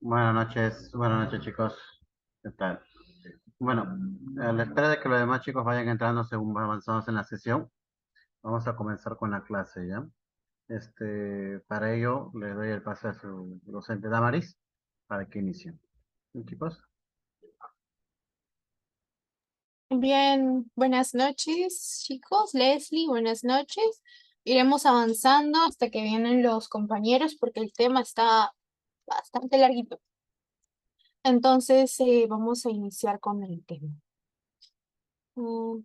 Buenas noches chicos. ¿Qué tal? Bueno, a la espera de que los demás chicos vayan entrando según avanzamos en la sesión, vamos a comenzar con la clase, ¿ya? Para ello, le doy el pase a su docente Damaris para que inicien. ¿Sí, chicos? Bien, buenas noches, chicos. Leslie, buenas noches. Iremos avanzando hasta que vienen los compañeros porque el tema está bastante larguito. Entonces, vamos a iniciar con el tema. Mm,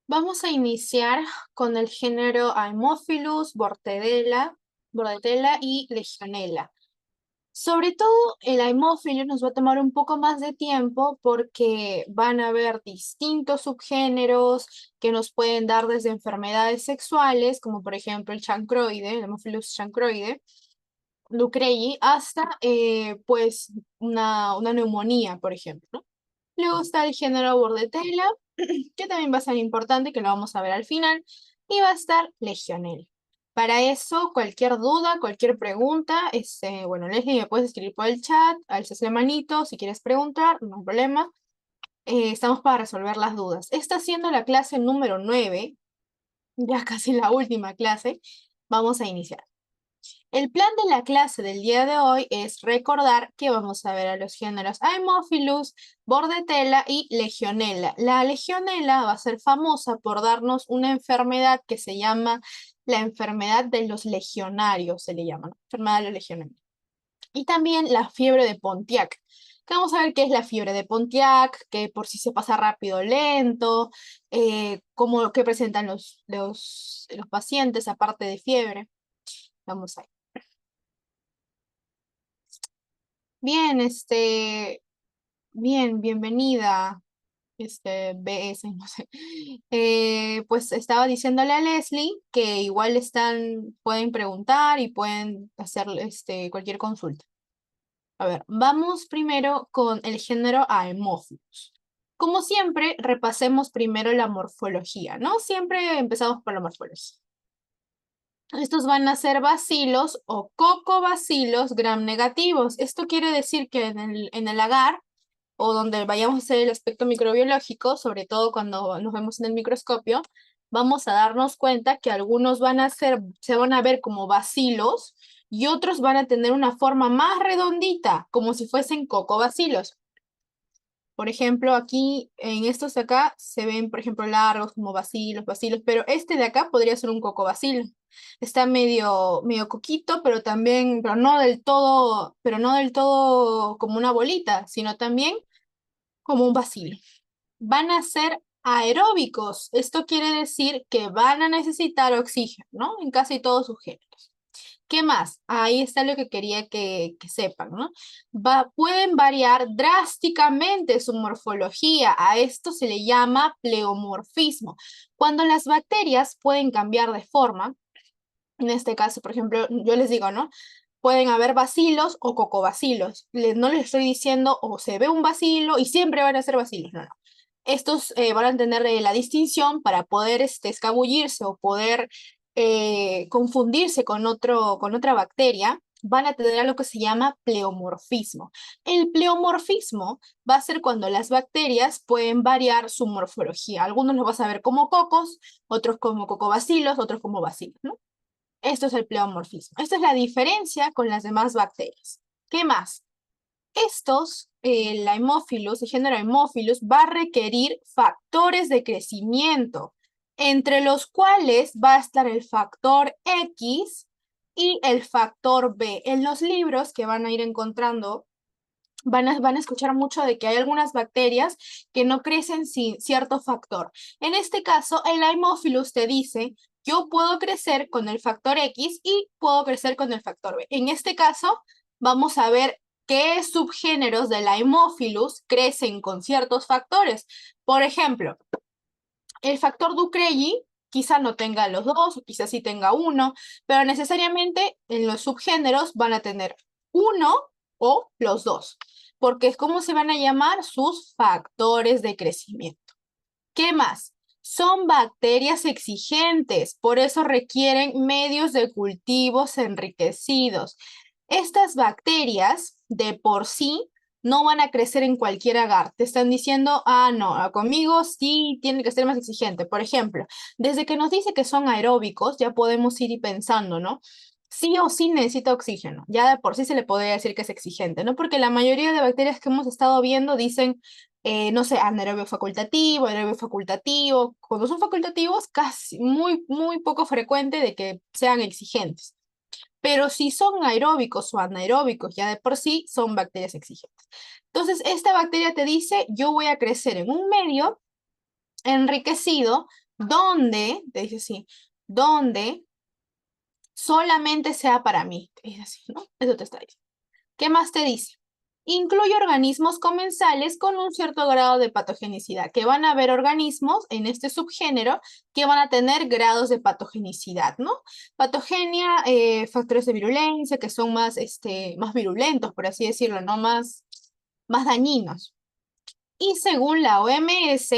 Vamos a iniciar con el género Haemophilus, Bordetella y Legionella. Sobre todo el Haemophilus nos va a tomar un poco más de tiempo porque van a haber distintos subgéneros que nos pueden dar desde enfermedades sexuales, como por ejemplo el chancroide, el Haemophilus chancroide, Lucrei, hasta pues una neumonía, por ejemplo, ¿no? Luego está el género Bordetella, que también va a ser importante, que lo vamos a ver al final, y va a estar Legionella. Para eso, cualquier duda, cualquier pregunta, bueno, Leslie, me puedes escribir por el chat, alzas la manito, si quieres preguntar, no hay problema. Estamos para resolver las dudas. Esta siendo la clase número 9, ya casi la última clase, vamos a iniciar. El plan de la clase del día de hoy es recordar que vamos a ver a los géneros Haemophilus, Bordetella y Legionella. La Legionella va a ser famosa por darnos una enfermedad que se llama la enfermedad de los legionarios, se le llama, ¿no? Enfermedad de los legionarios. Y también la fiebre de Pontiac, que vamos a ver qué es la fiebre de Pontiac, que por si se pasa rápido o lento, cómo, qué presentan los pacientes aparte de fiebre. Vamos a ver. Bien, bienvenida, BS, no sé. Pues estaba diciéndole a Leslie que igual pueden preguntar y pueden hacer cualquier consulta. A ver, vamos primero con el género Haemophilus. Como siempre, repasemos primero la morfología, ¿no? Siempre empezamos por la morfología. Estos van a ser bacilos o cocobacilos gram negativos. Esto quiere decir que en el agar o donde vayamos a hacer el aspecto microbiológico, sobre todo cuando nos vemos en el microscopio, vamos a darnos cuenta que algunos se van a ver como bacilos y otros van a tener una forma más redondita, como si fuesen cocobacilos. Por ejemplo, aquí en estos de acá se ven, por ejemplo, largos como bacilos, pero este de acá podría ser un cocobacilo. Está medio coquito, pero no del todo como una bolita, sino también como un bacilo. Van a ser aeróbicos. Esto quiere decir que van a necesitar oxígeno, ¿no? En casi todos sus géneros. ¿Qué más? Ahí está lo que quería que sepan, ¿no? Pueden variar drásticamente su morfología. A esto se le llama pleomorfismo. Cuando las bacterias pueden cambiar de forma, en este caso, por ejemplo, yo les digo, ¿no? Pueden haber bacilos o cocobacilos. No les estoy diciendo o se ve un bacilo y siempre van a ser bacilos. No, no. Estos van a tener la distinción para poder escabullirse o poder confundirse con otra bacteria. Van a tener algo que se llama pleomorfismo. El pleomorfismo va a ser cuando las bacterias pueden variar su morfología. Algunos los vas a ver como cocos, otros como cocobacilos, otros como bacilos, ¿no? Esto es el pleomorfismo. Esta es la diferencia con las demás bacterias. ¿Qué más? La Haemophilus, el género Haemophilus, va a requerir factores de crecimiento, entre los cuales va a estar el factor X y el factor B. En los libros que van a ir encontrando, van a escuchar mucho de que hay algunas bacterias que no crecen sin cierto factor. En este caso, el Haemophilus te dice, yo puedo crecer con el factor X y puedo crecer con el factor B. En este caso, vamos a ver qué subgéneros del Haemophilus crecen con ciertos factores. Por ejemplo, el factor Ducrey quizá no tenga los dos, o quizá sí tenga uno, pero necesariamente en los subgéneros van a tener uno o los dos, porque es como se van a llamar sus factores de crecimiento. ¿Qué más? Son bacterias exigentes, por eso requieren medios de cultivos enriquecidos. Estas bacterias de por sí no van a crecer en cualquier agar. Te están diciendo, ah, no, conmigo sí tiene que ser más exigente. Por ejemplo, desde que nos dice que son aeróbicos, ya podemos ir pensando, ¿no? Sí o sí necesita oxígeno. Ya de por sí se le podría decir que es exigente, ¿no? Porque la mayoría de bacterias que hemos estado viendo dicen no sé, anaerobio facultativo, aerobio facultativo. Cuando son facultativos, casi muy poco frecuente de que sean exigentes. Pero si son aeróbicos o anaeróbicos ya de por sí, son bacterias exigentes. Entonces, esta bacteria te dice, yo voy a crecer en un medio enriquecido donde, te dice así, donde solamente sea para mí. Te dice así, ¿no? Eso te está diciendo. ¿Qué más te dice? Incluye organismos comensales con un cierto grado de patogenicidad, que van a haber organismos en este subgénero que van a tener grados de patogenicidad, ¿no? Patogenia, factores de virulencia, que son más virulentos, por así decirlo, ¿no? Más dañinos. Y según la OMS,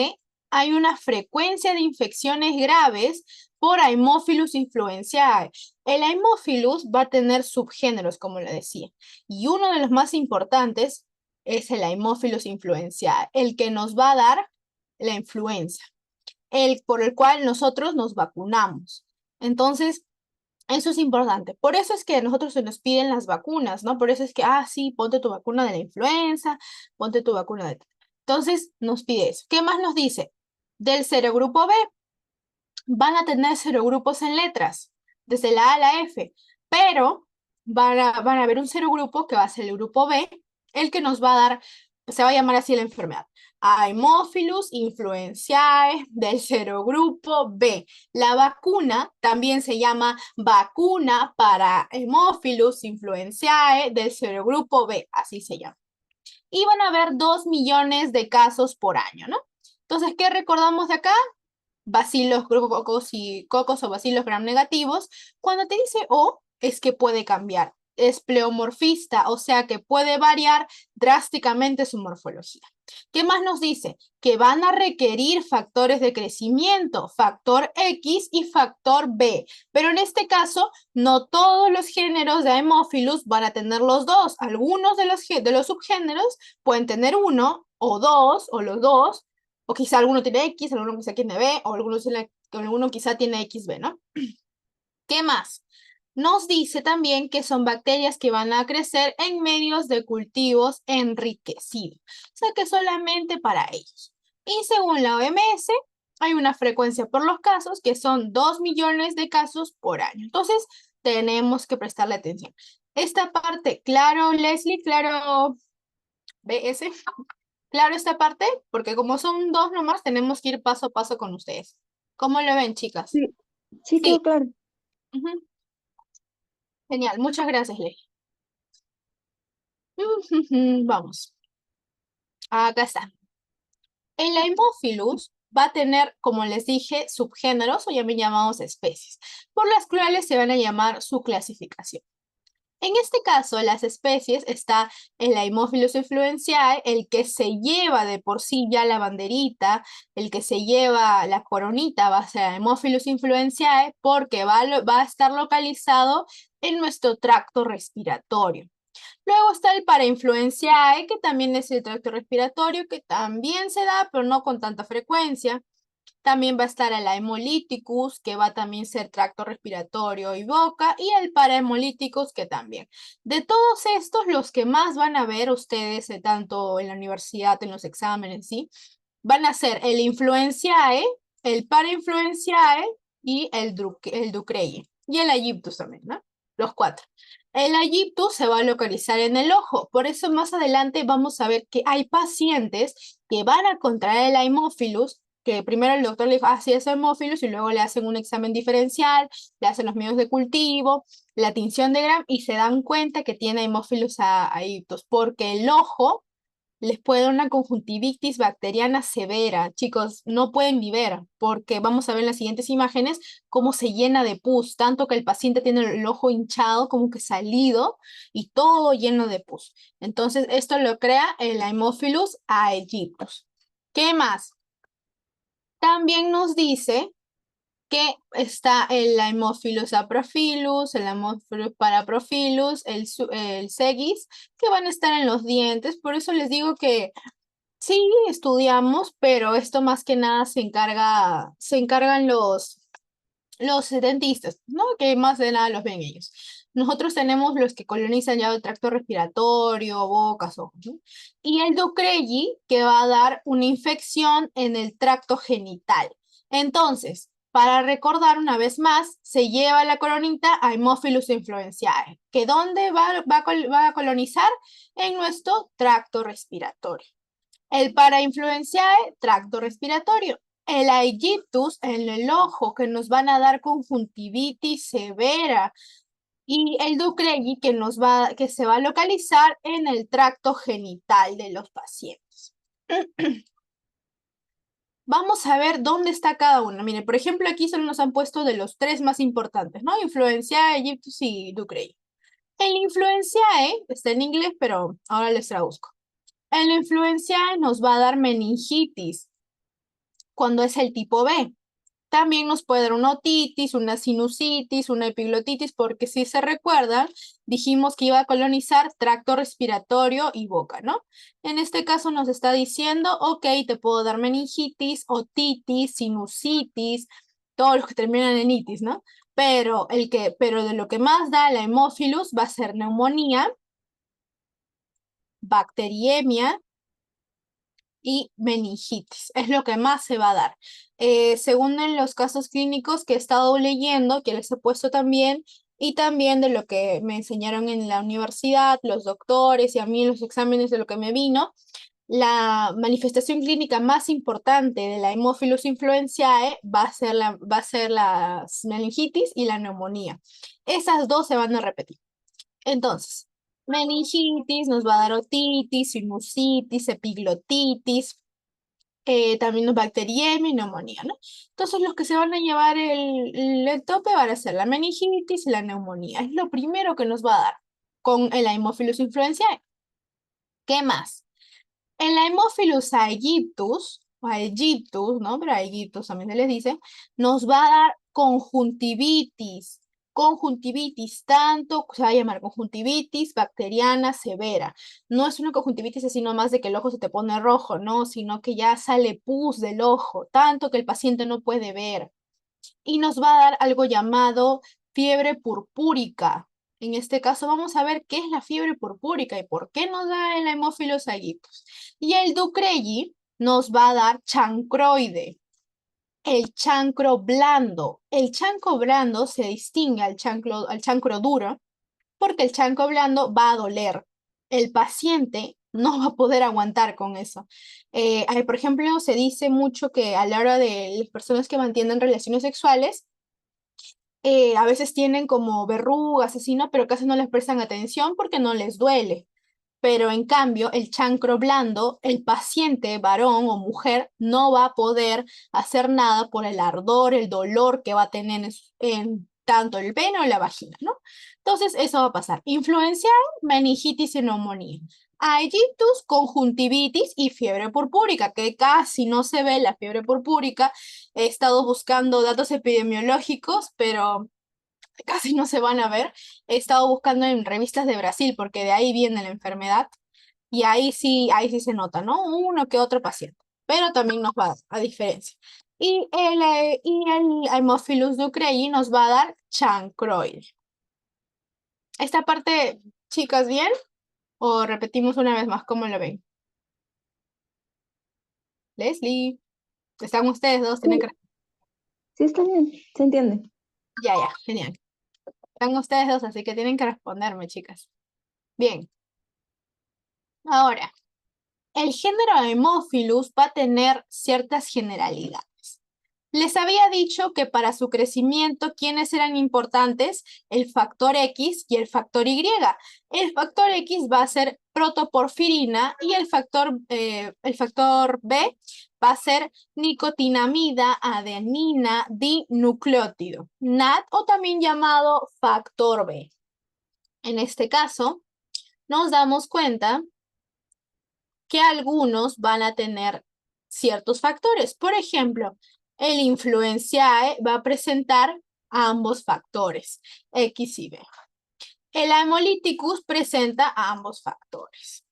hay una frecuencia de infecciones graves por Haemophilus influenzae. El Haemophilus va a tener subgéneros, como le decía, y uno de los más importantes es el Haemophilus influenzae, el que nos va a dar la influenza, el por el cual nosotros nos vacunamos. Entonces, eso es importante. Por eso es que a nosotros se nos piden las vacunas, ¿no? Por eso es que, sí, ponte tu vacuna de la influenza, ponte tu vacuna de... Entonces, nos pide eso. ¿Qué más nos dice? Del serogrupo B, van a tener serogrupos en letras, desde la A a la F, pero van a haber un serogrupo que va a ser el grupo B, el que nos va a dar, se va a llamar así la enfermedad. Haemophilus influenzae del serogrupo B. La vacuna también se llama vacuna para Haemophilus influenzae del serogrupo B, así se llama. Y van a haber 2 millones de casos por año, ¿no? Entonces, ¿qué recordamos de acá? Bacilos, cocos o bacilos gram negativos. Cuando te dice O, es que puede cambiar. Es pleomorfista, o sea que puede variar drásticamente su morfología. ¿Qué más nos dice? Que van a requerir factores de crecimiento, factor X y factor B. Pero en este caso, no todos los géneros de Haemophilus van a tener los dos. Algunos de los subgéneros pueden tener uno o dos, o los dos, o quizá alguno tiene X, alguno quizá tiene B, o alguno quizá tiene XB, ¿no? ¿Qué más? Nos dice también que son bacterias que van a crecer en medios de cultivos enriquecidos, o sea que solamente para ellos. Y según la OMS, hay una frecuencia por los casos que son 2 millones de casos por año. Entonces, tenemos que prestarle atención. Esta parte, claro, Leslie, claro, BS. Claro esta parte, porque como son dos nomás, tenemos que ir paso a paso con ustedes. ¿Cómo lo ven, chicas? Sí, sí quedó Sí. claro. Ujú. Genial, muchas gracias, Ley. Vamos, acá está. El Haemophilus va a tener, como les dije, subgéneros o también llamados especies, por las cuales se van a llamar su clasificación. En este caso, las especies está el Haemophilus influenzae, el que se lleva de por sí ya la banderita, el que se lleva la coronita va a ser Haemophilus influenzae porque va a estar localizado en nuestro tracto respiratorio. Luego está el Parainfluenzae, que también es el tracto respiratorio, que también se da, pero no con tanta frecuencia. También va a estar el Haemolyticus, que va a también ser tracto respiratorio y boca, y el Parahemolyticus, que también. De todos estos, los que más van a ver ustedes, tanto en la universidad, en los exámenes, ¿sí? Van a ser el Influenzae, el Parainfluenzae y el Ducreyi. Y el Aegyptus también, ¿no? Los cuatro. El Aegyptus se va a localizar en el ojo, por eso más adelante vamos a ver que hay pacientes que van a contraer el Haemophilus, que primero el doctor le dijo, sí es Haemophilus, y luego le hacen un examen diferencial, le hacen los medios de cultivo, la tinción de Gram, y se dan cuenta que tiene Haemophilus aegyptus, porque el ojo les puede dar una conjuntivitis bacteriana severa. Chicos, no pueden ni ver, porque vamos a ver en las siguientes imágenes cómo se llena de pus, tanto que el paciente tiene el ojo hinchado, como que salido, y todo lleno de pus. Entonces, esto lo crea el Haemophilus aegyptus. ¿Qué más? También nos dice que está el Haemophilus saprophyllus, el Haemophilus paraprophylus, el Segis, que van a estar en los dientes. Por eso les digo que sí estudiamos, pero esto más que nada se encargan los dentistas, ¿no? Que más de nada los ven ellos. Nosotros tenemos los que colonizan ya el tracto respiratorio, bocas, ojos, ¿no? Y el Ducreggi, que va a dar una infección en el tracto genital. Entonces, para recordar una vez más, se lleva la coronita a Haemophilus influenzae, que ¿dónde va a colonizar? En nuestro tracto respiratorio. El parainfluenciae, tracto respiratorio. El aegyptus en el ojo, que nos van a dar conjuntivitis severa. Y el Ducreggi, que se va a localizar en el tracto genital de los pacientes. Vamos a ver dónde está cada uno. Miren, por ejemplo, aquí solo nos han puesto de los 3 más importantes, ¿no? Influenzae, aegyptus y Ducreggi. El influenzae está en inglés, pero ahora les traduzco. El influenzae nos va a dar meningitis cuando es el tipo B. También nos puede dar una otitis, una sinusitis, una epiglotitis, porque si se recuerdan, dijimos que iba a colonizar tracto respiratorio y boca, ¿no? En este caso nos está diciendo, ok, te puedo dar meningitis, otitis, sinusitis, todos los que terminan en itis, ¿no? Pero de lo que más da la hemófilus va a ser neumonía, bacteriemia, y meningitis. Es lo que más se va a dar. Según en los casos clínicos que he estado leyendo, que les he puesto también, y también de lo que me enseñaron en la universidad, los doctores y a mí en los exámenes de lo que me vino, la manifestación clínica más importante de la Haemophilus influenzae va a ser la meningitis y la neumonía. Esas dos se van a repetir. Entonces, meningitis nos va a dar otitis, sinusitis, epiglotitis, también nos bacteriemia y neumonía, ¿no? Entonces, los que se van a llevar el tope van a ser la meningitis y la neumonía. Es lo primero que nos va a dar con el Haemophilus influenzae. ¿Qué más? El Haemophilus aegyptus, o aegyptus, ¿no? Pero aegyptus también se les dice, nos va a dar conjuntivitis. Conjuntivitis, tanto se va a llamar conjuntivitis bacteriana severa. No es una conjuntivitis así nomás de que el ojo se te pone rojo, no, sino que ya sale pus del ojo, tanto que el paciente no puede ver. Y nos va a dar algo llamado fiebre purpúrica. En este caso vamos a ver qué es la fiebre purpúrica y por qué nos da el Haemophilus aegyptus. Y el Ducreggi nos va a dar chancroide, el chancro blando. El chancro blando se distingue al chancro duro porque el chancro blando va a doler. El paciente no va a poder aguantar con eso. Por ejemplo, se dice mucho que a la hora de las personas que mantienen relaciones sexuales, a veces tienen como verrugas, así, ¿no? Pero casi no les prestan atención porque no les duele. Pero en cambio, el chancro blando, el paciente, varón o mujer, no va a poder hacer nada por el ardor, el dolor que va a tener en tanto el pene o la vagina, ¿no? Entonces, eso va a pasar. Influencia, meningitis y neumonía. Aegyptus, conjuntivitis y fiebre purpúrica, que casi no se ve la fiebre purpúrica. He estado buscando datos epidemiológicos, pero casi no se van a ver. He estado buscando en revistas de Brasil porque de ahí viene la enfermedad y ahí sí se nota, ¿no? Uno que otro paciente, pero también nos va a dar, a diferencia. Y el Haemophilus ducreyi nos va a dar chancroide. Esta parte, chicas, ¿bien? ¿O repetimos una vez más cómo lo ven? Leslie, están ustedes dos, tienen que... Sí, sí está bien, se entiende. Ya, genial. Están ustedes dos, así que tienen que responderme, chicas. Bien, ahora. El género Haemophilus va a tener ciertas generalidades. Les había dicho que para su crecimiento, ¿quiénes eran importantes? El factor X y el factor Y. El factor X va a ser protoporfirina y el factor B va a ser nicotinamida adenina dinucleótido, NAD, o también llamado factor B. En este caso, nos damos cuenta que algunos van a tener ciertos factores. Por ejemplo, el influenciae va a presentar ambos factores, X y B. El Haemolyticus presenta ambos factores.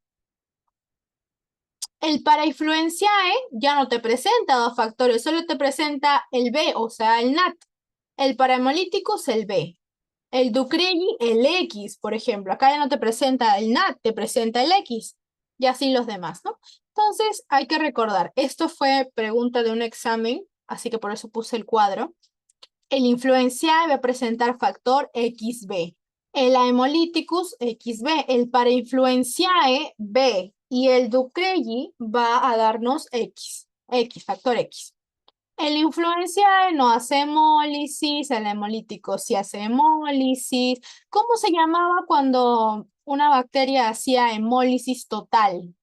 El parainfluenciae ya no te presenta dos factores, solo te presenta el B, o sea, el NAT. El Parahemolyticus, el B. El Ducrelli, el X, por ejemplo. Acá ya no te presenta el NAT, te presenta el X. Y así los demás, ¿no? Entonces, hay que recordar, esto fue pregunta de un examen, así que por eso puse el cuadro. El influenciae va a presentar factor XB. El Haemolyticus XB, el parainfluenciae B y el Ducrelli va a darnos factor X. El influenciae no hace hemólisis, el hemolítico sí hace hemólisis. ¿Cómo se llamaba cuando una bacteria hacía hemólisis total?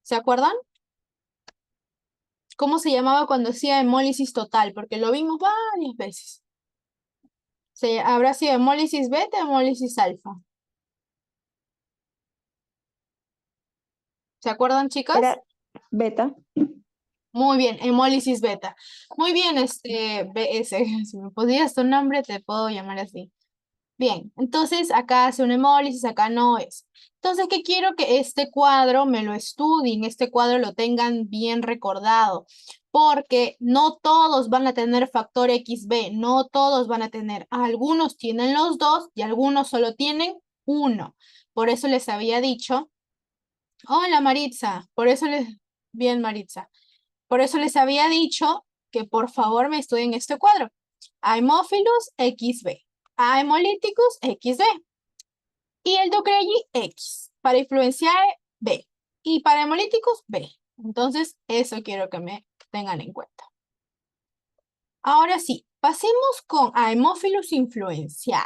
¿Se acuerdan? ¿Cómo se llamaba cuando hacía hemólisis total? Porque lo vimos varias veces. ¿Habrá sido hemólisis beta o hemólisis alfa? ¿Se acuerdan, chicas? Era beta. Muy bien, hemólisis beta. Muy bien, BS. Si me podías tu nombre, te puedo llamar así. Bien, entonces acá hace un hemólisis, acá no es. Entonces, ¿qué quiero? Que este cuadro me lo estudien, este cuadro lo tengan bien recordado, porque no todos van a tener factor XB, no todos van a tener, algunos tienen los dos y algunos solo tienen uno. Por eso les había dicho, hola Maritza, bien Maritza, por eso les había dicho que por favor me estudien este cuadro. Haemophilus XB, Haemolyticus XB y el Ducrelli X, para influenciae B y para hemolíticos B. Entonces, eso quiero que me tengan en cuenta. Ahora sí, pasemos con Haemophilus influenzae.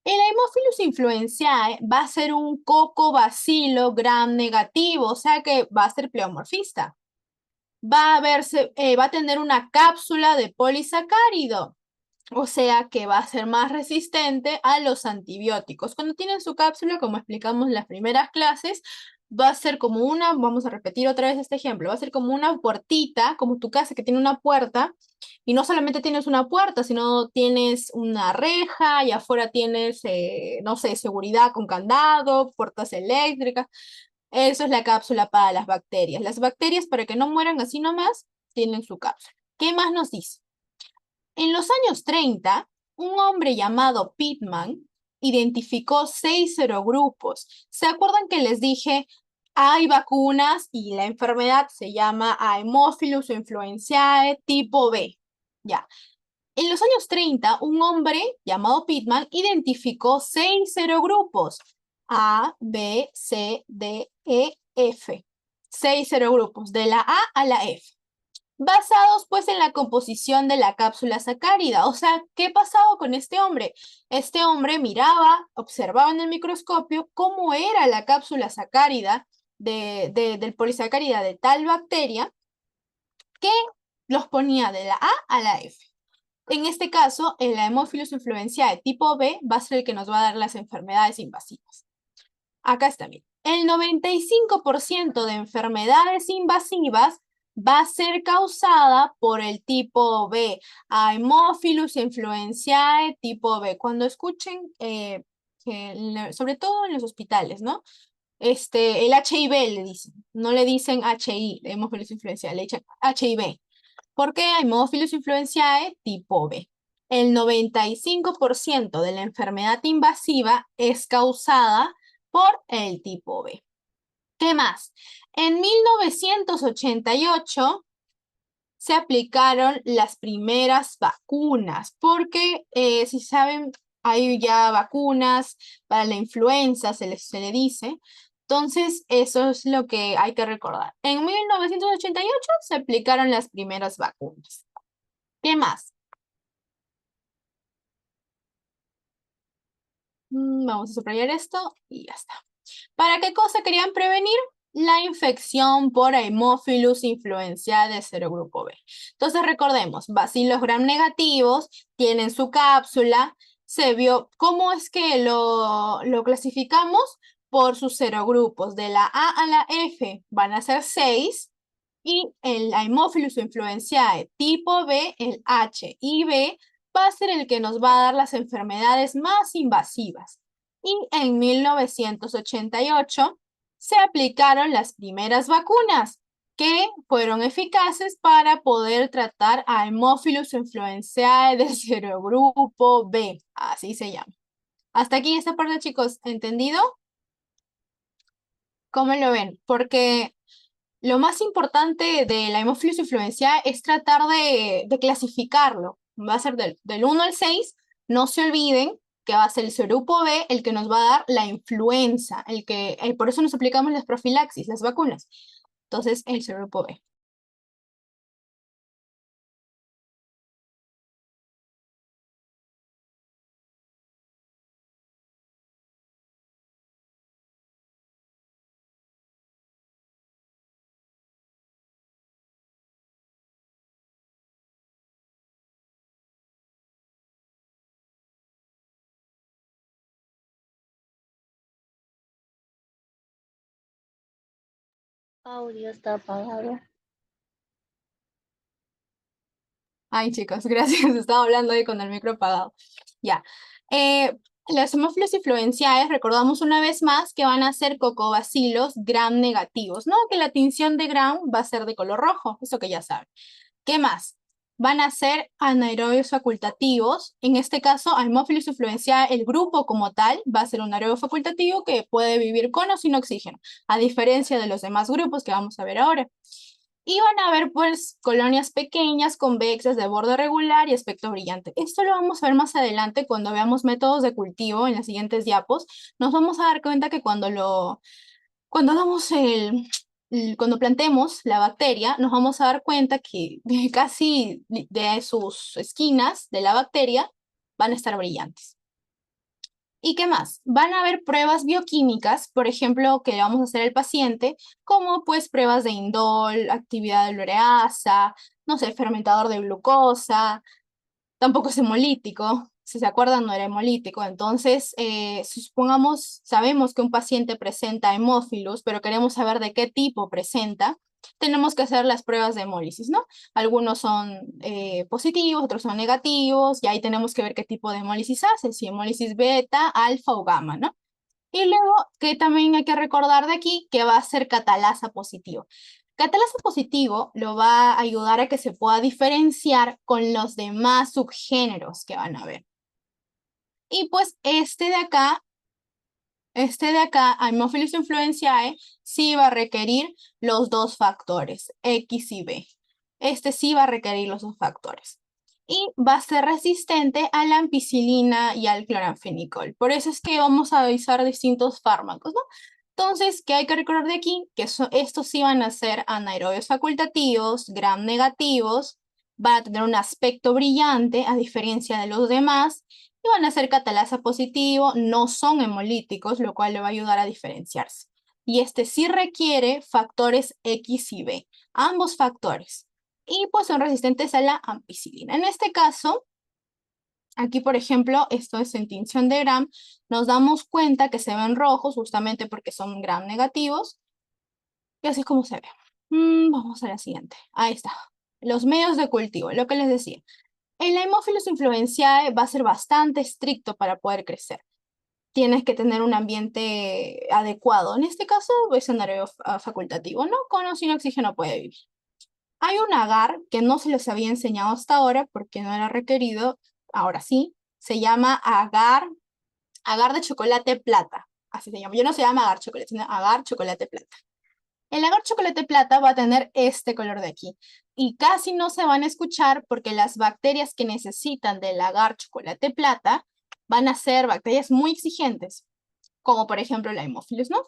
El Haemophilus influenzae va a ser un cocobacilo gram negativo, o sea que va a ser pleomorfista. Va a tener una cápsula de polisacárido, o sea que va a ser más resistente a los antibióticos. Cuando tienen su cápsula, como explicamos en las primeras clases, va a ser como vamos a repetir otra vez este ejemplo, va a ser como una puertita, como tu casa que tiene una puerta, y no solamente tienes una puerta, sino tienes una reja y afuera tienes, no sé, seguridad con candado, puertas eléctricas. Eso es la cápsula para las bacterias. Las bacterias, para que no mueran así nomás, tienen su cápsula. ¿Qué más nos dice? En los años 30, un hombre llamado Pittman identificó 6 serogrupos. ¿Se acuerdan que les dije, hay vacunas y la enfermedad se llama Haemophilus influenzae tipo B? Ya. En los años 30, un hombre llamado Pittman identificó 6 serogrupos. A, B, C, D, E, F. 6 serogrupos, de la A a la F. Basados pues en la composición de la cápsula sacárida. O sea, ¿qué pasaba con este hombre? Este hombre miraba, observaba en el microscopio cómo era la cápsula sacárida del polisacárida de tal bacteria que los ponía de la A a la F. En este caso, el Haemophilus influenzae tipo B va a ser el que nos va a dar las enfermedades invasivas. Acá está bien. El 95% de enfermedades invasivas va a ser causada por el tipo B, Haemophilus influenzae tipo B. Cuando escuchen, sobre todo en los hospitales, ¿no? El HIV le dicen, no le dicen HI, Haemophilus influenzae, le dicen HIV. ¿Por qué Haemophilus influenzae tipo B? El 95% de la enfermedad invasiva es causada por el tipo B. ¿Qué más? En 1988 se aplicaron las primeras vacunas, porque si saben, hay ya vacunas para la influenza, se le dice, Entonces, eso es lo que hay que recordar. En 1988 se aplicaron las primeras vacunas. ¿Qué más? Vamos a subrayar esto y ya está. ¿Para qué cosa querían prevenir? La infección por Haemophilus influenzae de serogrupo B. Entonces recordemos, bacilos gram negativos tienen su cápsula, se vio cómo es que lo clasificamos por sus serogrupos. De la A a la F van a ser 6 y el Haemophilus influenzae tipo B, el H y B, va a ser el que nos va a dar las enfermedades más invasivas. Y en 1988 se aplicaron las primeras vacunas que fueron eficaces para poder tratar a Haemophilus influenzae del serogrupo B, así se llama. Hasta aquí esta parte, chicos, ¿entendido? ¿Cómo lo ven? Porque lo más importante de la Haemophilus influenzae es tratar de clasificarlo. Va a ser del 1 al 6. No se olviden que va a ser el serogrupo B el que nos va a dar la influenza, por eso nos aplicamos las profilaxis, las vacunas. Entonces, el serogrupo B. Audio está apagado. Ay, chicos, gracias. Estaba hablando ahí con el micro apagado. Ya. Las Haemophilus influenzae, recordamos una vez más que van a ser cocobacilos gram negativos, ¿no? Que la tinción de gram va a ser de color rojo, eso que ya saben. ¿Qué más? Van a ser anaerobios facultativos. En este caso, Haemophilus influenzae, el grupo como tal, va a ser un anaerobio facultativo que puede vivir con o sin oxígeno, a diferencia de los demás grupos que vamos a ver ahora. Y van a haber pues colonias pequeñas, convexas, de borde regular y aspecto brillante. Esto lo vamos a ver más adelante cuando veamos métodos de cultivo en las siguientes diapos. Nos vamos a dar cuenta que cuando damos cuando plantemos la bacteria, nos vamos a dar cuenta que casi de sus esquinas de la bacteria van a estar brillantes. ¿Y qué más? Van a haber pruebas bioquímicas, por ejemplo, que le vamos a hacer al paciente, como pues pruebas de indol, actividad de ureasa, no sé, fermentador de glucosa, tampoco es hemolítico, si se acuerdan no era hemolítico, entonces si supongamos, sabemos que un paciente presenta hemófilos, pero queremos saber de qué tipo presenta, tenemos que hacer las pruebas de hemólisis, ¿no? Algunos son positivos, otros son negativos, y ahí tenemos que ver qué tipo de hemólisis hace, si hemólisis beta, alfa o gamma, ¿no? Y luego, que también hay que recordar de aquí, que va a ser catalasa positivo. Catalasa positivo lo va a ayudar a que se pueda diferenciar con los demás subgéneros que van a ver. Y pues este de acá, Haemophilus influenzae, sí va a requerir los dos factores, X y B. Este sí va a requerir los dos factores. Y va a ser resistente a la ampicilina y al cloranfenicol. Por eso es que vamos a usar distintos fármacos, ¿no? Entonces, ¿qué hay que recordar de aquí? Que estos sí van a ser anaerobios facultativos, gram negativos, van a tener un aspecto brillante a diferencia de los demás y van a ser catalasa positivo, no son hemolíticos, lo cual le va a ayudar a diferenciarse. Y este sí requiere factores X y B, ambos factores. Y pues son resistentes a la ampicilina. En este caso, aquí por ejemplo, esto es en tinción de gram, nos damos cuenta que se ven rojos justamente porque son gram negativos. Y así es como se ve. Vamos a la siguiente. Ahí está. Los medios de cultivo, lo que les decía. El Haemophilus influenzae va a ser bastante estricto para poder crecer. Tienes que tener un ambiente adecuado. En este caso, es anaerobio facultativo, ¿no? Con o sin oxígeno puede vivir. Hay un agar que no se les había enseñado hasta ahora porque no era requerido. Ahora sí. Se llama agar de chocolate plata. Así se llama. Yo no se llama agar chocolate, sino agar chocolate plata. El agar chocolate plata va a tener este color de aquí. Y casi no se van a escuchar porque las bacterias que necesitan del agar chocolate plata van a ser bacterias muy exigentes, como por ejemplo la Haemophilus, ¿no?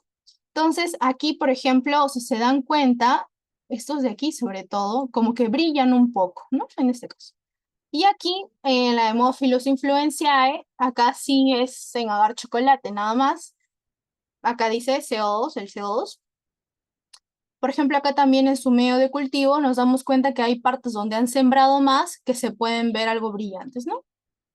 Entonces, aquí, por ejemplo, si se dan cuenta, estos de aquí sobre todo, como que brillan un poco, ¿no? En este caso. Y aquí, en la Haemophilus influenzae, acá sí es en agar chocolate, nada más. Acá dice CO2, el CO2. Por ejemplo, acá también en su medio de cultivo nos damos cuenta que hay partes donde han sembrado más que se pueden ver algo brillantes, ¿no?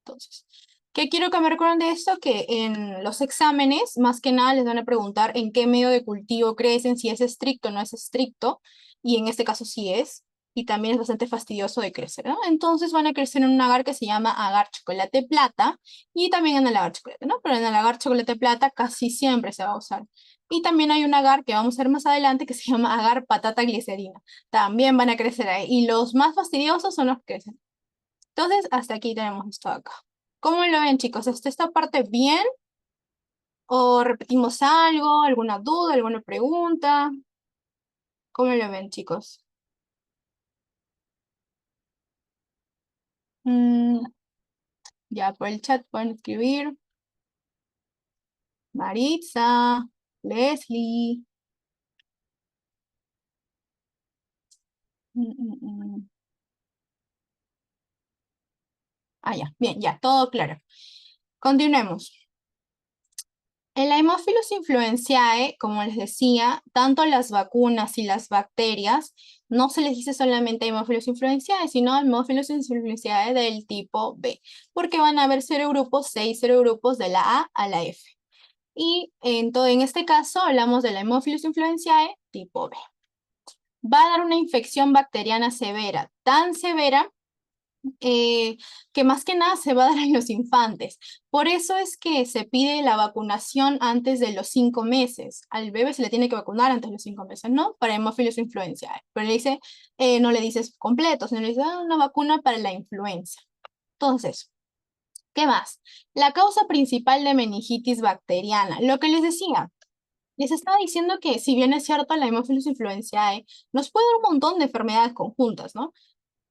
Entonces, ¿qué quiero que me recuerden de esto? Que en los exámenes, más que nada, les van a preguntar en qué medio de cultivo crecen, si es estricto o no es estricto, y en este caso sí es, y también es bastante fastidioso de crecer, ¿no? Entonces van a crecer en un agar que se llama agar chocolate plata, y también en el agar chocolate, ¿no? Pero en el agar chocolate plata casi siempre se va a usar. Y también hay un agar que vamos a ver más adelante que se llama agar patata glicerina. También van a crecer ahí, y los más fastidiosos son los que crecen. Entonces, hasta aquí tenemos esto acá. ¿Cómo lo ven, chicos? ¿Está esta parte bien? ¿O repetimos algo? ¿Alguna duda? ¿Alguna pregunta? ¿Cómo lo ven, chicos? Mm, ya por el chat pueden escribir. Maritza, Leslie. Mm, mm, mm. Ah, ya, bien, ya, todo claro. Continuemos. El Haemophilus influenzae, como les decía, tanto las vacunas y las bacterias, no se les dice solamente Haemophilus influenzae, sino Haemophilus influenzae del tipo B, porque van a haber serogrupos, 6 serogrupos de la A a la F. Y en este caso hablamos de la Haemophilus influenzae tipo B. Va a dar una infección bacteriana severa, tan severa que más que nada se va a dar en los infantes. Por eso es que se pide la vacunación antes de los 5 meses. Al bebé se le tiene que vacunar antes de los 5 meses, ¿no? Para Haemophilus influenzae. Pero le dice, no le dices completo, sino le dices una vacuna para la influenza. Entonces, ¿qué más? La causa principal de meningitis bacteriana. Lo que les decía, les estaba diciendo que si bien es cierto la Haemophilus influenzae nos puede dar un montón de enfermedades conjuntas, ¿no?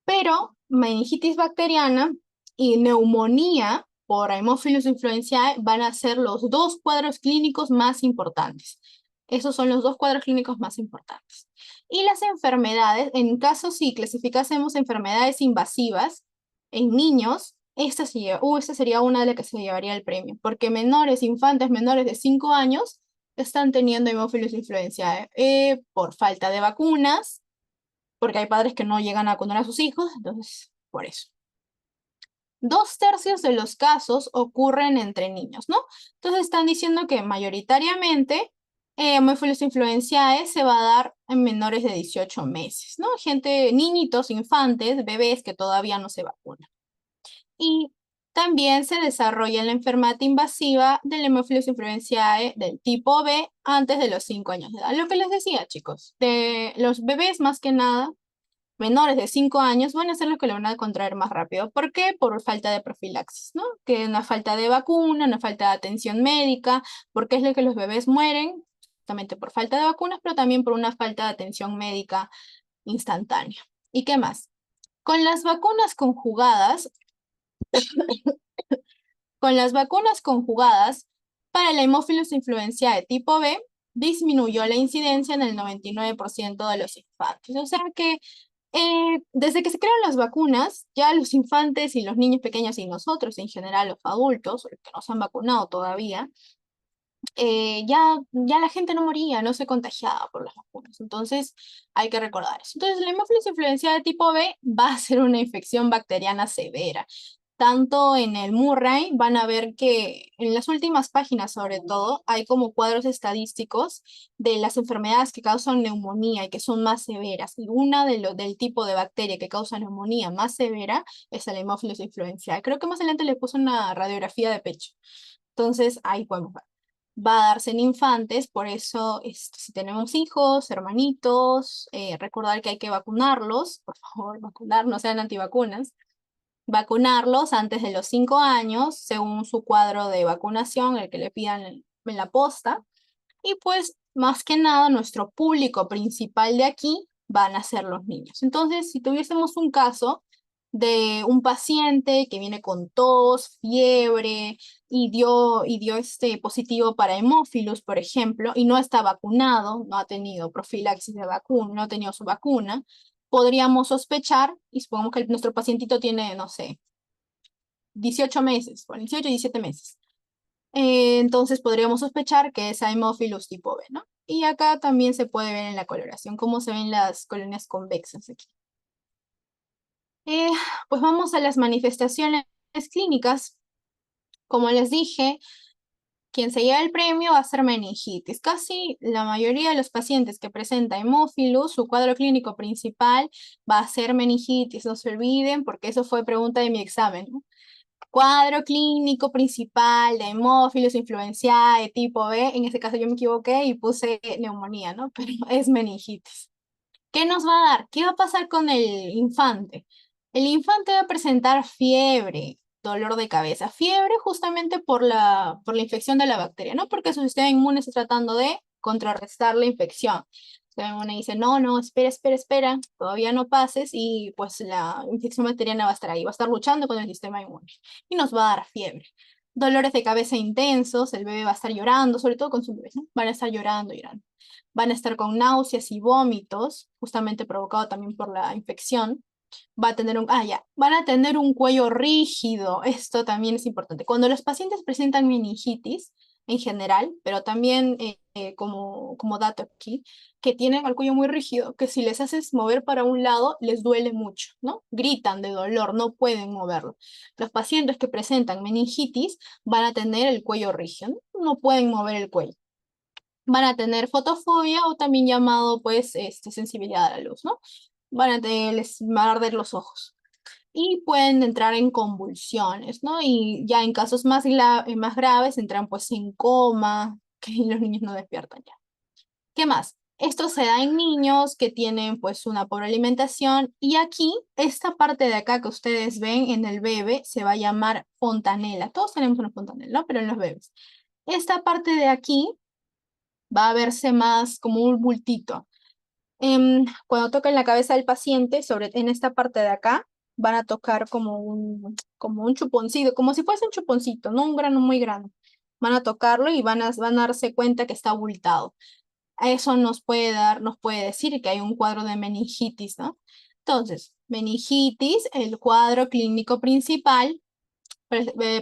Pero meningitis bacteriana y neumonía por Haemophilus influenzae van a ser los dos cuadros clínicos más importantes. Esos son los dos cuadros clínicos más importantes. Y las enfermedades, en caso si clasificásemos enfermedades invasivas en niños, esta sería una de las que se llevaría el premio, porque menores, infantes menores de 5 años están teniendo Haemophilus influenzae por falta de vacunas, porque hay padres que no llegan a vacunar a sus hijos, entonces, por eso. 2/3 de los casos ocurren entre niños, ¿no? Entonces están diciendo que mayoritariamente Haemophilus influenzae se va a dar en menores de 18 meses, ¿no? Gente, niñitos, infantes, bebés que todavía no se vacunan. Y también se desarrolla la enfermedad invasiva del Haemophilus influenzae del tipo B antes de los 5 años de edad. Lo que les decía, chicos, de los bebés más que nada menores de 5 años van a ser los que lo van a contraer más rápido. ¿Por qué? Por falta de profilaxis, ¿no? Que una falta de vacuna, una falta de atención médica, porque es lo que los bebés mueren, justamente por falta de vacunas, pero también por una falta de atención médica instantánea. ¿Y qué más? Con las vacunas conjugadas, con las vacunas conjugadas para la Haemophilus influenzae tipo B, disminuyó la incidencia en el 99% de los infantes. O sea que desde que se crearon las vacunas, ya los infantes y los niños pequeños y nosotros en general, los adultos, los que no se han vacunado todavía, ya la gente no moría, no se contagiaba por las vacunas. Entonces hay que recordar eso. Entonces la Haemophilus influenzae de tipo B va a ser una infección bacteriana severa. Tanto en el Murray van a ver que en las últimas páginas sobre todo hay como cuadros estadísticos de las enfermedades que causan neumonía y que son más severas. Y una del tipo de bacteria que causa neumonía más severa es el Haemophilus influenzae. Creo que más adelante le puse una radiografía de pecho. Entonces ahí podemos ver. Va a darse en infantes, por eso si tenemos hijos, hermanitos, recordar que hay que vacunarlos, por favor, vacunar, no sean antivacunas, vacunarlos antes de los 5 años, según su cuadro de vacunación, el que le pidan en la posta. Y pues, más que nada, nuestro público principal de aquí van a ser los niños. Entonces, si tuviésemos un caso de un paciente que viene con tos, fiebre y dio positivo para hemófilos, por ejemplo, y no está vacunado, no ha tenido profilaxis de vacuna, no ha tenido su vacuna, podríamos sospechar, y supongamos que nuestro pacientito tiene, no sé, 18 meses, bueno, 18 y 17 meses. Entonces podríamos sospechar que es Haemophilus tipo B, ¿no? Y acá también se puede ver en la coloración, cómo se ven las colonias convexas aquí. Eh, pues vamos a las manifestaciones clínicas. Como les dije, quien se lleva el premio va a ser meningitis. Casi la mayoría de los pacientes que presentan hemófilos, su cuadro clínico principal va a ser meningitis. No se olviden, porque eso fue pregunta de mi examen, ¿no? Cuadro clínico principal de hemófilos influenciada de tipo B. En este caso yo me equivoqué y puse neumonía, ¿no? Pero es meningitis. ¿Qué nos va a dar? ¿Qué va a pasar con el infante? El infante va a presentar fiebre, dolor de cabeza. Fiebre justamente por la infección de la bacteria, no porque su sistema inmune está tratando de contrarrestar la infección. El sistema inmune dice, no, no, espera, espera, espera, todavía no pases y pues la infección bacteriana va a estar ahí, va a estar luchando con el sistema inmune y nos va a dar fiebre. Dolores de cabeza intensos, el bebé va a estar llorando, sobre todo con su bebé, ¿no? Van a estar llorando, llorando. Van a estar con náuseas y vómitos, justamente provocado también por la infección. Van a tener un cuello rígido. Esto también es importante. Cuando los pacientes presentan meningitis, en general, pero también como dato aquí, que tienen el cuello muy rígido, que si les haces mover para un lado, les duele mucho, ¿no? Gritan de dolor, no pueden moverlo. Los pacientes que presentan meningitis van a tener el cuello rígido, no pueden mover el cuello. Van a tener fotofobia o también llamado pues sensibilidad a la luz, ¿no? Les van a arder los ojos y pueden entrar en convulsiones, ¿no? Y ya en casos más graves entran pues en coma, que los niños no despiertan ya. ¿Qué más? Esto se da en niños que tienen pues una pobre alimentación y aquí, esta parte de acá que ustedes ven en el bebé se va a llamar fontanela. Todos tenemos una fontanela, ¿no? Pero en los bebés. Esta parte de aquí va a verse más como un bultito. Cuando tocan la cabeza del paciente, en esta parte de acá, van a tocar como un chuponcito, como si fuese un chuponcito, no un grano muy grande. Van a tocarlo y van a darse cuenta que está abultado. Eso nos puede decir que hay un cuadro de meningitis, ¿no? Entonces, meningitis, el cuadro clínico principal,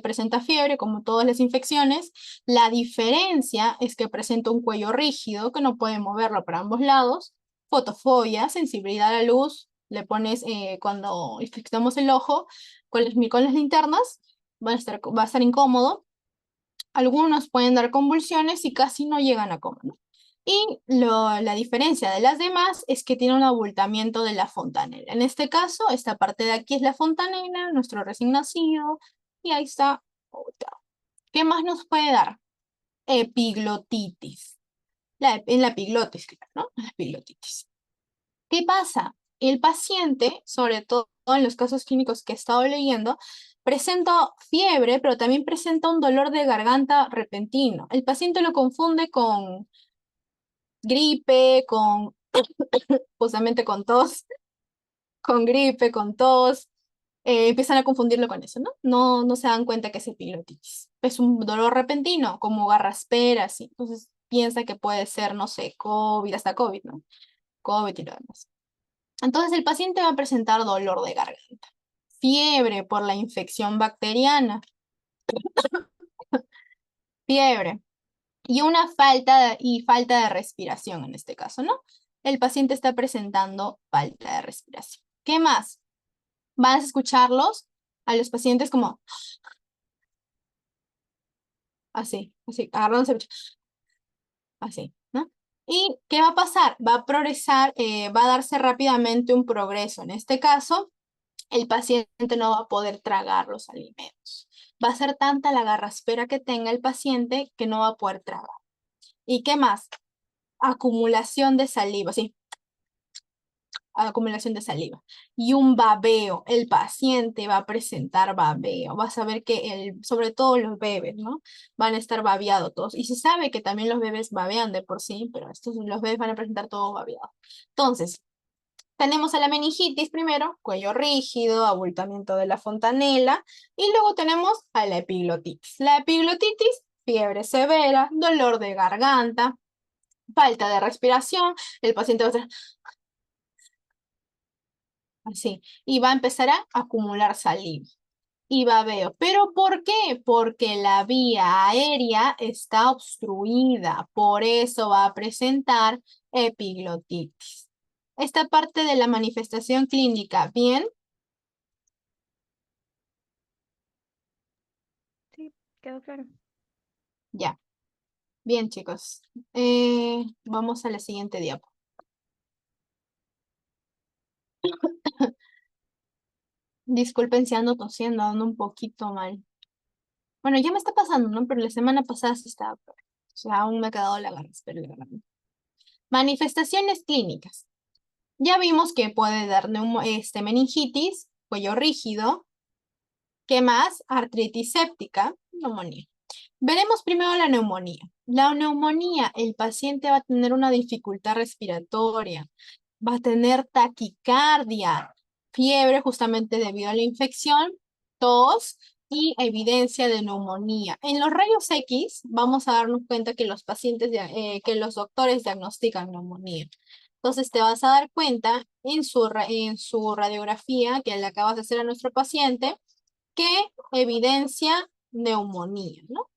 presenta fiebre, como todas las infecciones. La diferencia es que presenta un cuello rígido, que no puede moverlo para ambos lados. Fotofobia, sensibilidad a la luz. Le pones, cuando infectamos el ojo con las linternas, va a estar incómodo. Algunos pueden dar convulsiones y casi no llegan a coma, ¿no? Y la diferencia de las demás es que tiene un abultamiento de la fontanela. En este caso, esta parte de aquí es la fontanela, nuestro recién nacido, y ahí está abultado. ¿Qué más nos puede dar? Epiglotitis. En la epiglotis, claro, ¿no? La epiglotitis. ¿Qué pasa? El paciente, sobre todo en los casos clínicos que he estado leyendo, presenta fiebre, pero también presenta un dolor de garganta repentino. El paciente lo confunde con gripe, justamente con tos, con gripe, con tos. Empiezan a confundirlo con eso, ¿no? No se dan cuenta que es epiglotitis. Es un dolor repentino, como garraspera, así. Entonces piensa que puede ser, no sé, COVID, hasta COVID, ¿no? COVID y lo demás. Entonces el paciente va a presentar dolor de garganta, fiebre por la infección bacteriana, fiebre y falta de respiración en este caso, ¿no? El paciente está presentando falta de respiración. ¿Qué más? Vas a escucharlos a los pacientes como así, así, agarrándose el pecho, así, ¿no? ¿Y qué va a pasar? Va a progresar, va a darse rápidamente un progreso. En este caso, el paciente no va a poder tragar los alimentos. Va a ser tanta la garraspera que tenga el paciente que no va a poder tragar. ¿Y qué más? Acumulación de saliva, sí, acumulación de saliva. Y un babeo, el paciente va a presentar babeo. Vas a ver que sobre todo los bebés, ¿no? Van a estar babeados todos. Y se sabe que también los bebés babean de por sí, pero los bebés van a presentar todo babeado. Entonces, Tenemos a la meningitis primero, cuello rígido, abultamiento de la fontanela, y luego tenemos a la epiglotitis. La epiglotitis, fiebre severa, dolor de garganta, falta de respiración, el paciente va a estar así, y va a empezar a acumular saliva y babeo. ¿Pero por qué? Porque la vía aérea está obstruida, por eso va a presentar epiglotitis. Esta parte de la manifestación clínica, ¿bien? Sí, quedó claro. Ya, bien chicos. Vamos a la siguiente diapo. Disculpen si ando tosiendo, ando un poquito mal. Bueno, ya me está pasando, ¿no? Pero la semana pasada sí estaba peor. O sea, aún me ha quedado la garganta, pero la garganta. Manifestaciones clínicas. Ya vimos que puede dar meningitis, cuello rígido. ¿Qué más? Artritis séptica, neumonía. Veremos primero la neumonía. La neumonía, el paciente va a tener una dificultad respiratoria, va a tener taquicardia, fiebre justamente debido a la infección, tos y evidencia de neumonía. En los rayos X vamos a darnos cuenta que los pacientes, que los doctores diagnostican neumonía. Entonces te vas a dar cuenta en su radiografía que le acabas de hacer a nuestro paciente que evidencia neumonía, ¿no?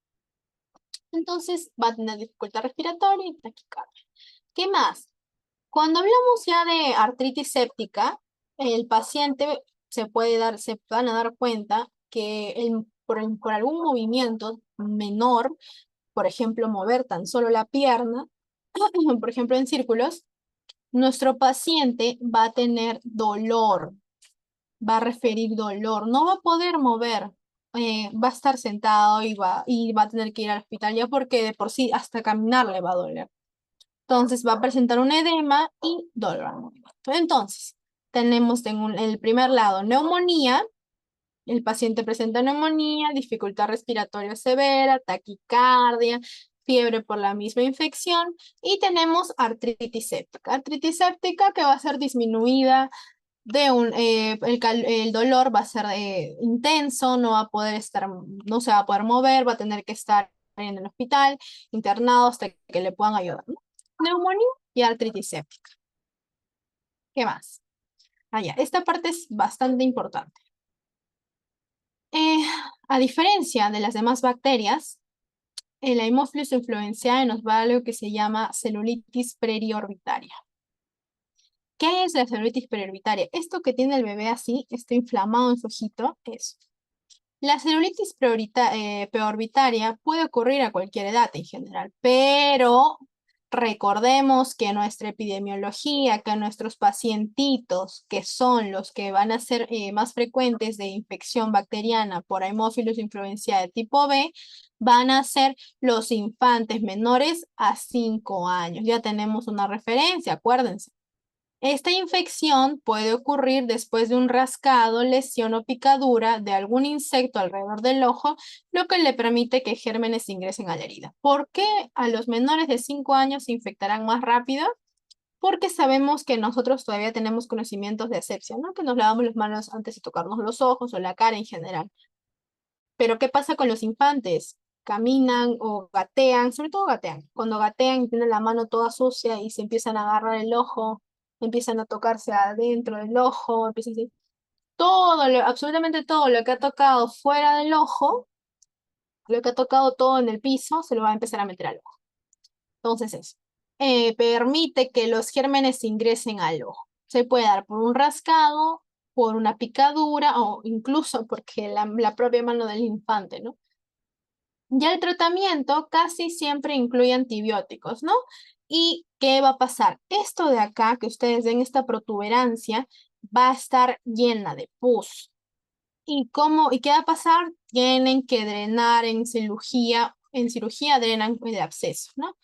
Entonces va a tener dificultad respiratoria y taquicardia. ¿Qué más? Cuando hablamos ya de artritis séptica, el paciente se van a dar cuenta que por algún movimiento menor, por ejemplo, mover tan solo la pierna, por ejemplo, en círculos, nuestro paciente va a tener dolor, va a referir dolor, no va a poder mover, va a estar sentado y va a tener que ir al hospital ya porque de por sí hasta caminar le va a doler. Entonces va a presentar un edema y dolor al movimiento. Entonces, tenemos en el primer lado neumonía, el paciente presenta neumonía, dificultad respiratoria severa, taquicardia, fiebre por la misma infección y tenemos artritis séptica. Artritis séptica que va a ser disminuida el dolor va a ser intenso, no va a poder estar, no se va a poder mover, va a tener que estar en el hospital, internado hasta que le puedan ayudar, ¿no? Neumonía y artritis séptica. ¿Qué más? Esta parte es bastante importante. Eh, a diferencia de las demás bacterias, el Haemophilus influenzae nos va a algo que se llama celulitis periorbitaria. ¿Qué es la celulitis periorbitaria? Esto que tiene el bebé así, está inflamado en su ojito, es. La celulitis preorbitaria puede ocurrir a cualquier edad en general, pero recordemos que nuestra epidemiología, que nuestros pacientitos, que son los que van a ser más frecuentes de infección bacteriana por Haemophilus influenzae de tipo B, van a ser los infantes menores a 5 años. Ya tenemos una referencia, acuérdense. Esta infección puede ocurrir después de un rascado, lesión o picadura de algún insecto alrededor del ojo, lo que le permite que gérmenes ingresen a la herida. ¿Por qué a los menores de 5 años se infectarán más rápido? Porque sabemos que nosotros todavía tenemos conocimientos de asepsia, ¿no? Que nos lavamos las manos antes de tocarnos los ojos o la cara en general. Pero ¿qué pasa con los infantes? Caminan o gatean, sobre todo gatean. Cuando gatean y tienen la mano toda sucia y se empiezan a agarrar el ojo, empiezan a tocarse adentro del ojo, empiezan así. Absolutamente todo lo que ha tocado fuera del ojo, lo que ha tocado todo en el piso, se lo va a empezar a meter al ojo. Entonces eso. Permite que los gérmenes ingresen al ojo. Se puede dar por un rascado, por una picadura o incluso porque la propia mano del infante, ¿no? Ya el tratamiento casi siempre incluye antibióticos, ¿no? ¿Y qué va a pasar? Esto de acá, que ustedes ven esta protuberancia, va a estar llena de pus. ¿Y qué va a pasar? Tienen que drenar en cirugía drenan el absceso, ¿no?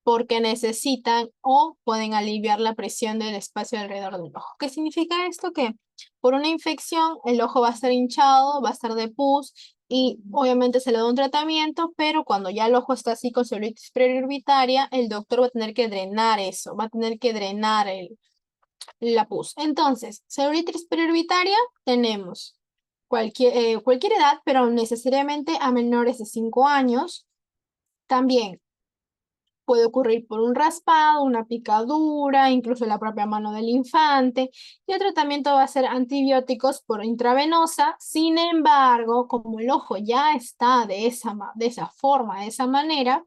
Porque necesitan o pueden aliviar la presión del espacio alrededor del ojo. ¿Qué significa esto? Que por una infección el ojo va a estar hinchado, va a estar de pus y obviamente se le da un tratamiento, pero cuando ya el ojo está así con celulitis preorbitaria, el doctor va a tener que drenar eso, va a tener que drenar La puse. Entonces, celulitis preorbitaria tenemos cualquier edad, pero necesariamente a menores de 5 años. También puede ocurrir por un raspado, una picadura, incluso la propia mano del infante. Y el tratamiento va a ser antibióticos por intravenosa. Sin embargo, como el ojo ya está de esa forma, de esa manera,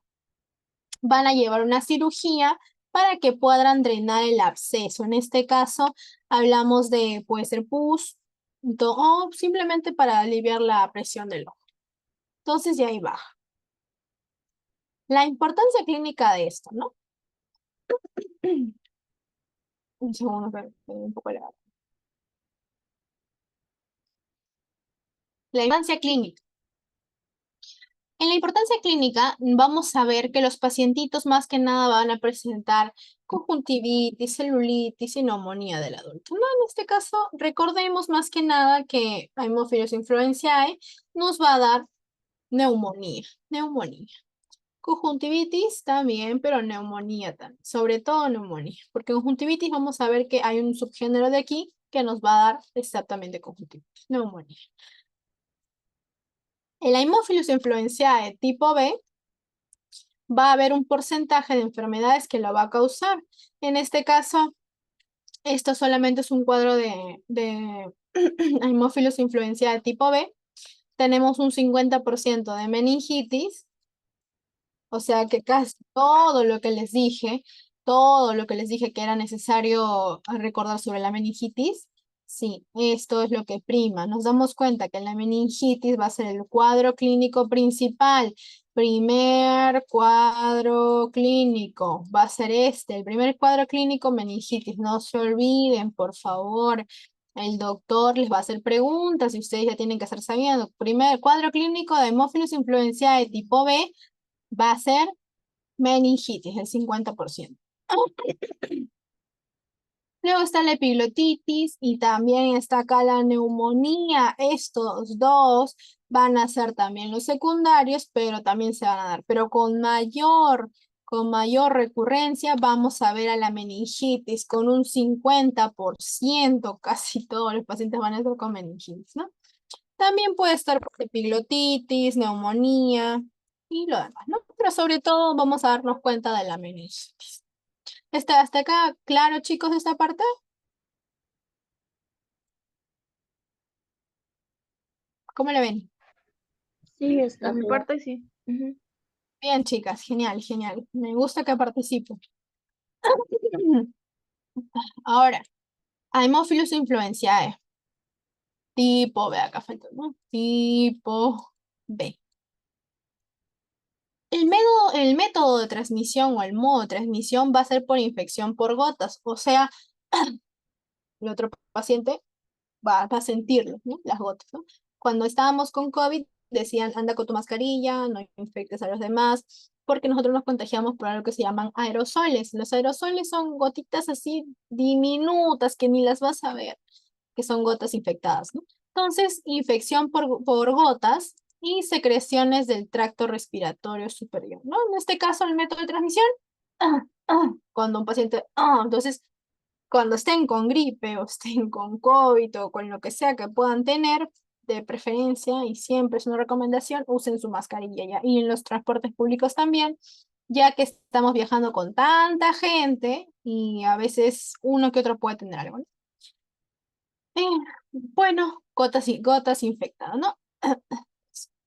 van a llevar una cirugía para que puedan drenar el absceso. En este caso, hablamos de, puede ser pus, o simplemente para aliviar la presión del ojo. Entonces ya ahí baja. La importancia clínica de esto, ¿no? Un segundo, que un poco la importancia clínica. En la importancia clínica vamos a ver que los pacientitos más que nada van a presentar conjuntivitis, celulitis y neumonía del adulto, ¿no? En este caso, recordemos más que nada que Haemophilus influenzae nos va a dar neumonía. Conjuntivitis también, pero neumonía también, sobre todo neumonía, porque conjuntivitis vamos a ver que hay un subgénero de aquí que nos va a dar exactamente conjuntivitis, neumonía. El Haemophilus influenzae tipo B va a haber un porcentaje de enfermedades que lo va a causar. En este caso, esto solamente es un cuadro de Haemophilus influenzae tipo B. Tenemos un 50% de meningitis, o sea que casi todo lo que les dije, que era necesario recordar sobre la meningitis, sí, esto es lo que prima. Nos damos cuenta que la meningitis va a ser el cuadro clínico principal. Primer cuadro clínico va a ser este, el primer cuadro clínico, meningitis. No se olviden, por favor. El doctor les va a hacer preguntas y ustedes ya tienen que estar sabiendo. Primer cuadro clínico de Haemophilus influenzae tipo B va a ser meningitis, el 50%. Luego está la epiglotitis y también está acá la neumonía. Estos dos van a ser también los secundarios, pero también se van a dar. Pero con mayor recurrencia vamos a ver a la meningitis con un 50%. Casi todos los pacientes van a estar con meningitis, ¿no? También puede estar por epiglotitis, neumonía y lo demás, ¿no? Pero sobre todo vamos a darnos cuenta de la meningitis. ¿Está hasta acá claro, chicos, esta parte? ¿Cómo le ven? Sí, está Por mi claro. parte, sí. Ujú. Bien, chicas, genial, genial. Me gusta que participen. Ahora, Haemophilus influenzae. Tipo B, acá falta, ¿no? Tipo B. El método de transmisión o el modo de transmisión va a ser por infección por gotas. O sea, el otro paciente va a sentirlo, ¿no? Las gotas, ¿no? Cuando estábamos con COVID, decían, anda con tu mascarilla, no infectes a los demás, porque nosotros nos contagiamos por algo que se llaman aerosoles. Los aerosoles son gotitas así diminutas que ni las vas a ver, que son gotas infectadas, ¿no? Entonces, infección por gotas y secreciones del tracto respiratorio superior, ¿no? En este caso, el método de transmisión, cuando un paciente, entonces, cuando estén con gripe o estén con COVID o con lo que sea que puedan tener, de preferencia, y siempre es una recomendación, usen su mascarilla ya. Y en los transportes públicos también, ya que estamos viajando con tanta gente y a veces uno que otro puede tener algo, ¿no? Bueno, gotas infectadas, ¿no?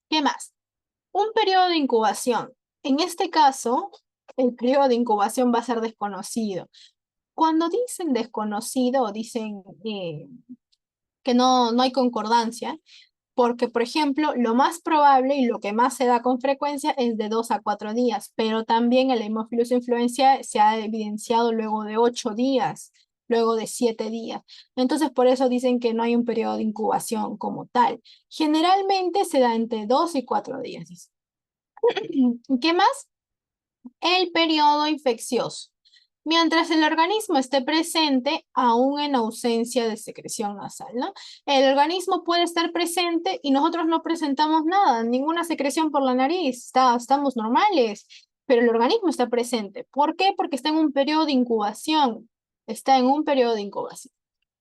¿Qué más? Un periodo de incubación. En este caso, el periodo de incubación va a ser desconocido. Cuando dicen desconocido o dicen que no hay concordancia, porque, por ejemplo, lo más probable y lo que más se da con frecuencia es de 2 a 4 días, pero también el Haemophilus influenzae se ha evidenciado luego de 8 días, luego de 7 días. Entonces, por eso dicen que no hay un periodo de incubación como tal. Generalmente se da entre 2 y 4 días. ¿Qué más? El periodo infeccioso. Mientras el organismo esté presente, aún en ausencia de secreción nasal, ¿no? El organismo puede estar presente y nosotros no presentamos nada, ninguna secreción por la nariz, estamos normales, pero el organismo está presente. ¿Por qué? Porque está en un periodo de incubación. está en un periodo de incubación.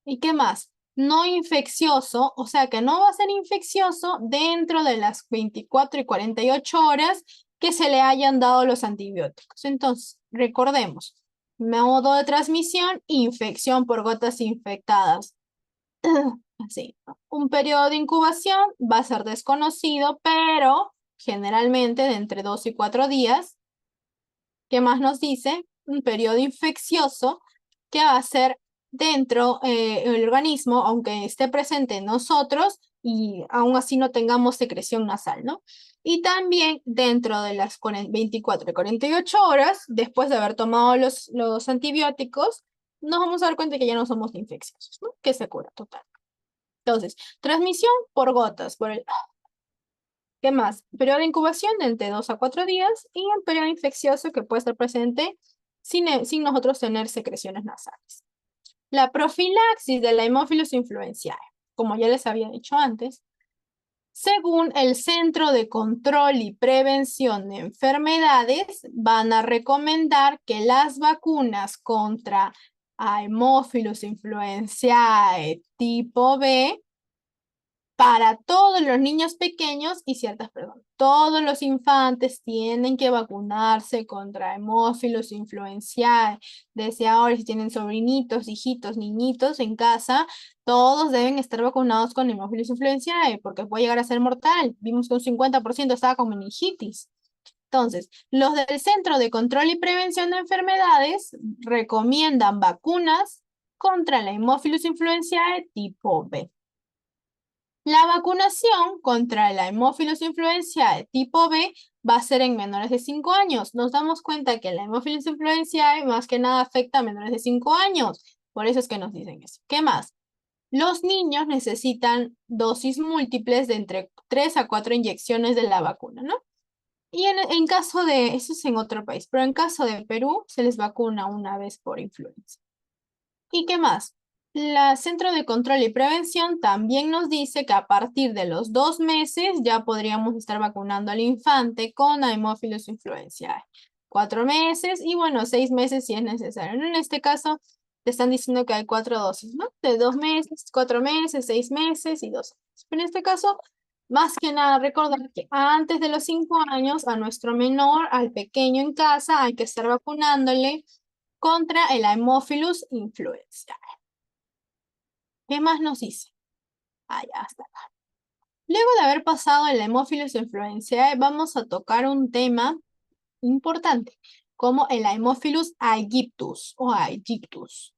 ¿Y qué más? No infeccioso, o sea que no va a ser infeccioso dentro de las 24 y 48 horas que se le hayan dado los antibióticos. Entonces, recordemos, modo de transmisión, infección por gotas infectadas. Así, ¿no? Un periodo de incubación va a ser desconocido, pero generalmente de entre 2 y 4 días. ¿Qué más nos dice? Un periodo infeccioso que va a ser dentro del organismo, aunque esté presente en nosotros y aún así no tengamos secreción nasal, ¿no? Y también dentro de las 24 y 48 horas, después de haber tomado los antibióticos, nos vamos a dar cuenta que ya no somos infecciosos, ¿no? Que se cura total. Entonces, transmisión por gotas, ¿qué más? Periodo de incubación de entre 2 a 4 días y un periodo infeccioso que puede estar presente sin nosotros tener secreciones nasales. La profilaxis de la Haemophilus influenzae, como ya les había dicho antes, según el Centro de Control y Prevención de Enfermedades, van a recomendar que las vacunas contra Haemophilus influenzae tipo B para todos los niños pequeños y todos los infantes tienen que vacunarse contra hemófilos influenzae. Desde ahora, si tienen sobrinitos, hijitos, niñitos en casa, todos deben estar vacunados con hemófilos influenzae porque puede llegar a ser mortal. Vimos que un 50% estaba con meningitis. Entonces, los del Centro de Control y Prevención de Enfermedades recomiendan vacunas contra la hemófilos influenzae tipo B. La vacunación contra la Haemophilus influenzae tipo B va a ser en menores de 5 años. Nos damos cuenta que la Haemophilus influenzae más que nada afecta a menores de 5 años. Por eso es que nos dicen eso. ¿Qué más? Los niños necesitan dosis múltiples de entre 3 a 4 inyecciones de la vacuna, ¿no? Y en caso de, eso es en otro país, pero en caso de Perú, se les vacuna una vez por influenza. ¿Y qué más? La Centro de Control y Prevención también nos dice que a partir de los 2 meses ya podríamos estar vacunando al infante con Haemophilus influenzae. 4 meses y bueno, 6 meses si es necesario. En este caso, te están diciendo que hay 4 dosis, ¿no? De 2 meses, 4 meses, 6 meses y 2 años. En este caso, más que nada, recordar que antes de los 5 años, a nuestro menor, al pequeño en casa, hay que estar vacunándole contra el Haemophilus influenzae. ¿Qué más nos dice? Ah, ya está acá. Luego de haber pasado el Haemophilus influenzae, vamos a tocar un tema importante, como el Haemophilus aegyptus o aegyptus.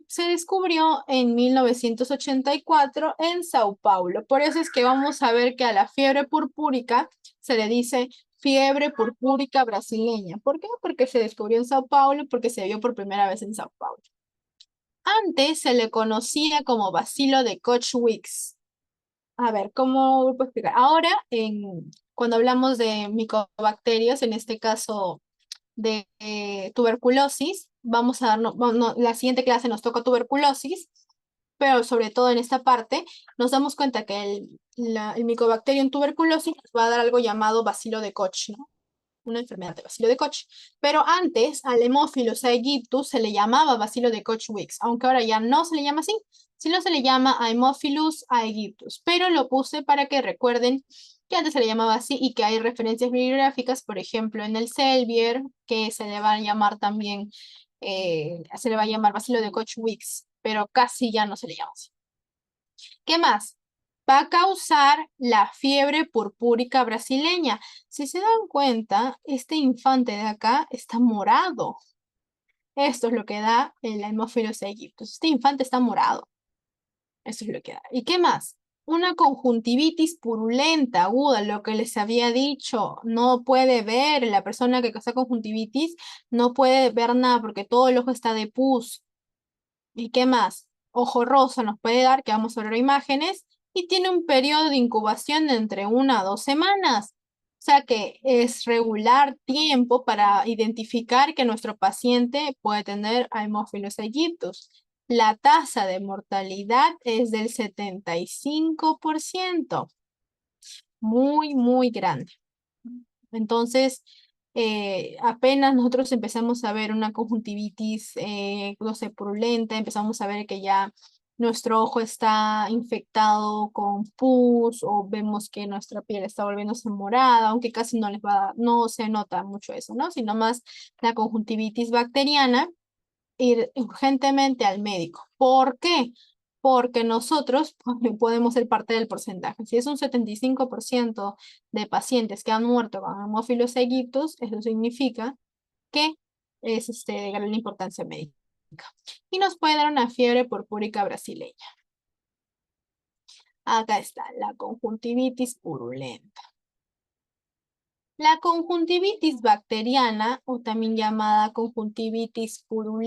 Se descubrió en 1984 en Sao Paulo. Por eso es que vamos a ver que a la fiebre purpúrica se le dice fiebre purpúrica brasileña. ¿Por qué? Porque se descubrió en Sao Paulo, porque se vio por primera vez en Sao Paulo. Antes se le conocía como bacilo de Koch-Weeks. A ver, ¿cómo puedo explicar? Ahora, cuando hablamos de micobacterias, en este caso de tuberculosis, vamos a darnos, bueno, la siguiente clase nos toca tuberculosis, pero sobre todo en esta parte, nos damos cuenta que el micobacterio en tuberculosis nos va a dar algo llamado bacilo de Koch, ¿no? Una enfermedad de bacilo de Koch. Pero antes al Haemophilus aegyptus se le llamaba bacilo de Koch-Weeks, aunque ahora ya no se le llama así, sino se le llama Haemophilus aegyptus. Pero lo puse para que recuerden que antes se le llamaba así y que hay referencias bibliográficas, por ejemplo, en el Selvier, que se le va a llamar también, se le va a llamar bacilo de Koch-Weeks, pero casi ya no se le llama así. ¿Qué más? Va a causar la fiebre purpúrica brasileña. Si se dan cuenta, este infante de acá está morado. Esto es lo que da el Haemophilus aegyptus. Este infante está morado. Eso es lo que da. ¿Y qué más? Una conjuntivitis purulenta, aguda, lo que les había dicho. No puede ver, la persona que causa conjuntivitis no puede ver nada porque todo el ojo está de pus. ¿Y qué más? Ojo rosa nos puede dar, que vamos a ver imágenes, y tiene un periodo de incubación de entre 1 a 2 semanas. O sea que es regular tiempo para identificar que nuestro paciente puede tener Haemophilus aegyptus. La tasa de mortalidad es del 75%. Muy, muy grande. Entonces, apenas nosotros empezamos a ver una conjuntivitis, no sé, purulenta, empezamos a ver que ya nuestro ojo está infectado con pus o vemos que nuestra piel está volviéndose morada, aunque casi no se nota mucho eso, ¿no? Sino más la conjuntivitis bacteriana, ir urgentemente al médico. ¿Por qué? Porque nosotros podemos ser parte del porcentaje. Si es un 75% de pacientes que han muerto con Haemophilus aegyptus, eso significa que es de gran importancia médica. Y nos puede dar una fiebre purpúrica brasileña. Acá está, la conjuntivitis purulenta. La conjuntivitis bacteriana, o también llamada conjuntivitis purulenta,